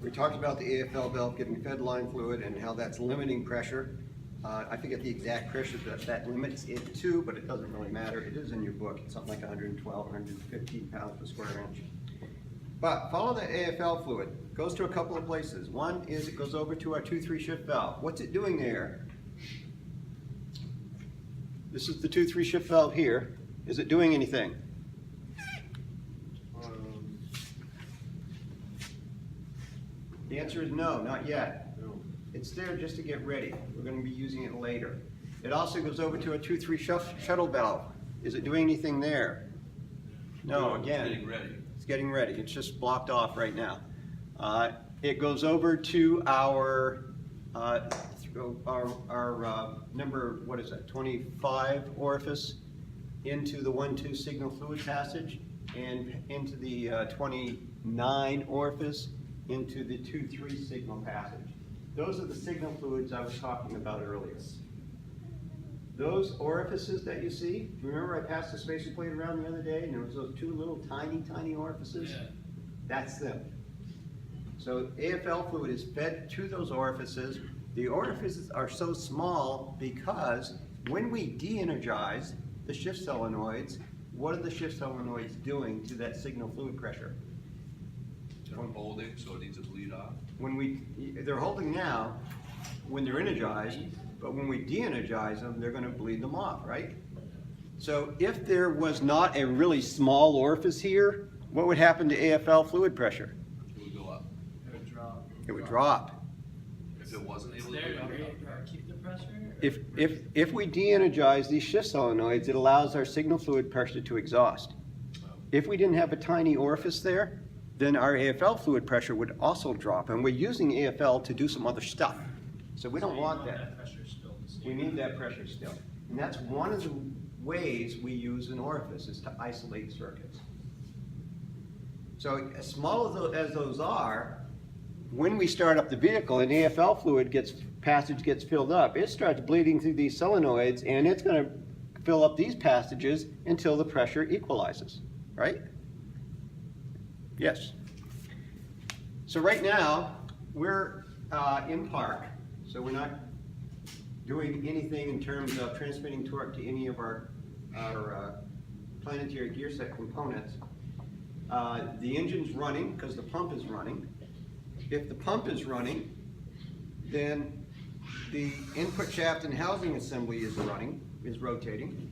We talked about the AFL valve getting fed line fluid and how that's limiting pressure. I forget the exact pressure that limits it to, but it doesn't really matter. It is in your book. It's something like 112, 115 pounds per square inch. But follow the AFL fluid. It goes to a couple of places. One is it goes over to our 2-3 shift valve. What's it doing there? This is the 2-3 shift valve here. Is it doing anything? The answer is no, not yet. No. It's there just to get ready. We're going to be using it later. It also goes over to a 2-3 shuttle valve. Is it doing anything there? No, again. It's getting ready. It's getting ready. It's just blocked off right now. It goes over to our number, what is that, 25 orifice into the 1-2 signal fluid passage and into the 29 orifice into the 2-3 signal passage. Those are the signal fluids I was talking about earlier. Those orifices that you see, do you remember I passed the spacer plate around the other day and there was those two little tiny orifices? Yeah. That's them. So AFL fluid is fed to those orifices. The orifices are so small because when we de-energize the shift solenoids, what are the shift solenoids doing to that signal fluid pressure? They're holding, so it needs to bleed off. They're holding now when they're energized, but when we de-energize them, they're going to bleed them off, right? So if there was not a really small orifice here, what would happen to AFL fluid pressure? It would go up. It would drop. It would drop. If it wasn't able to There, bleed up. keep the pressure? If we de-energize these shift solenoids, it allows our signal fluid pressure to exhaust. If we didn't have a tiny orifice there, then our AFL fluid pressure would also drop, and we're using AFL to do some other stuff. So we don't want that. Pressure still to stay. We need that pressure still. And that's one of the ways we use an orifice, is to isolate circuits. So as small as those are, when we start up the vehicle and AFL fluid passage gets filled up, it starts bleeding through these solenoids and it's going to fill up these passages until the pressure equalizes, right? Yes. So right now, we're in park, so we're not doing anything in terms of transmitting torque to any of our planetary gear set components. The engine's running because the pump is running. If the pump is running, then the input shaft and housing assembly is rotating.